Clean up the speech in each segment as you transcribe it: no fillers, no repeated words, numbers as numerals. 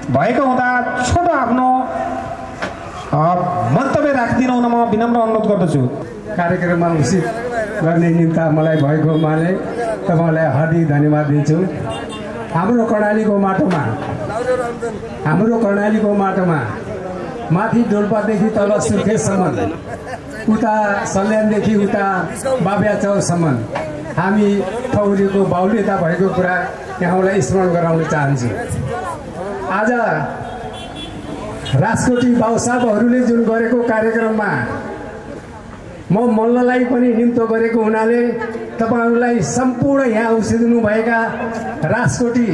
भएको हुँदा छोटो आफ्नो मन्तव्य राखिदिनु हुन म विनम्र अनुरोध गर्दछु। कार्यक्रममा उचित गर्ने निम्ति मलाई भएकोमाले तपाईँलाई हार्दिक धन्यवाद दिन्छु। हाम्रो कर्णालीको माटोमा माथि डोल्पादेखि तल सुर्खेतसम्म, उता सल्यानदेखि उता बाब्याचौरसम्म हामी ठौरीको बाहुल्यता भएको कुरा यहाँलाई स्मरण गराउन चाहन्छु। आज राजकोटी बाबुसाहबहरूले जुन गरेको कार्यक्रममा म मल्ललाई पनि निम्तो गरेको हुनाले तपाईहरूलाई सम्पूर्ण यहाँ उसिदिनु भएका राजकोटी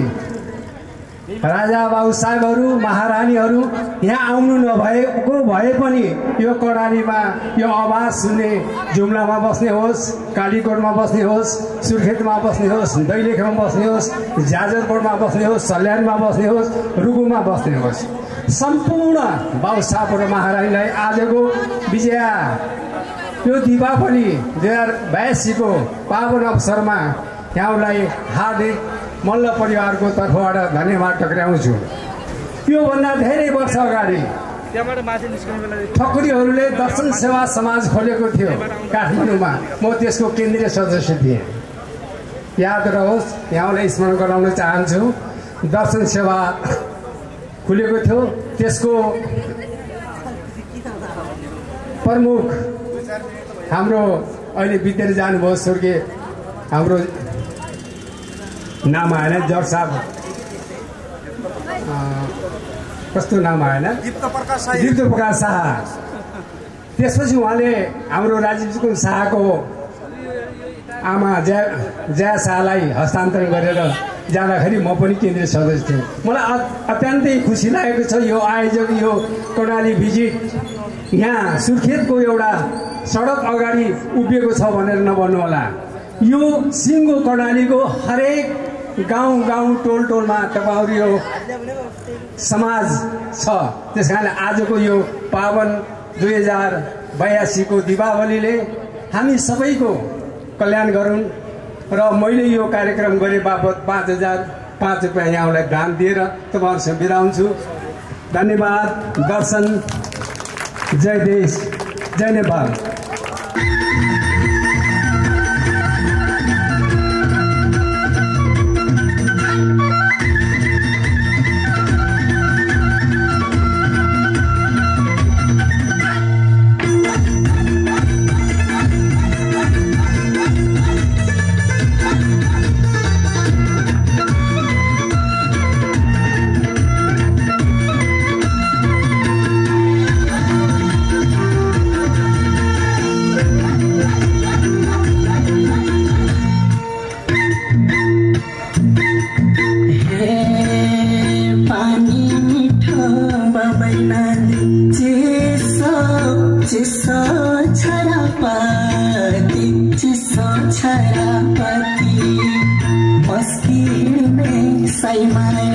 राजा बाबुसाहबहरू, महारानीहरू यहाँ आउनु नभएको भए पनि यो कर्णालीमा यो आवाज सुन्ने जुम्लामा बस्ने होस्, कालीकोटमा बस्ने होस्, सुर्खेतमा बस्ने होस्, दैलेखमा बस्ने होस्, जाजरकोटमा बस्ने होस्, सल्यानमा बस्ने होस्, रुकुममा बस्ने होस्, सम्पूर्ण बाबुसाहब र महारानीलाई आजको विजया यो दीपावली 2082 को पावन अवसरमा यहाँलाई हार्दिक मल्ल परिवारको तर्फबाट धन्यवाद टक्राउँछु। योभन्दा धेरै वर्ष अगाडि ठकुरीहरूले दर्शन सेवा समाज खोलेको थियो काठमाडौँमा। म त्यसको केन्द्रीय सदस्य थिएँ। याद रहोस्, यहाँलाई स्मरण गराउन चाहन्छु। दर्शन सेवा खुलेको थियो, त्यसको प्रमुख हाम्रो अहिले बितेर जानुभयो स्वर्गीय हाम्रो नाम आएन, जज साहब कस्तो नाम आएन, दीप्त प्रकाश शाह। त्यसपछि उहाँले हाम्रो राजीव कुमार शाहको आमा जया शाहलाई हस्तान्तरण गरेर जाँदाखेरि म पनि केन्द्रीय सदस्य थिएँ। मलाई अत्यन्तै खुसी लागेको छ यो आयोजक, यो कर्णाली भिजिट यहाँ सुर्खेतको एउटा सडक अगाडि उभिएको छ भनेर नभन्नुहोला। यो सिङ्गो कर्णालीको हरेक गाउँ टोल टोलमा तपाईँहरू यो समाज छ। त्यस कारण आजको यो पावन 2082 को दीपावलीले हामी सबैको कल्याण गरून्। र मैले यो कार्यक्रम गरे बापत 5,005 रुपियाँ यहाँलाई दान दिएर तपाईँहरूसँग बिदा हुन्छु। धन्यवाद। दर्शन। जय देश, जय नेपाल। Masti में सैमाया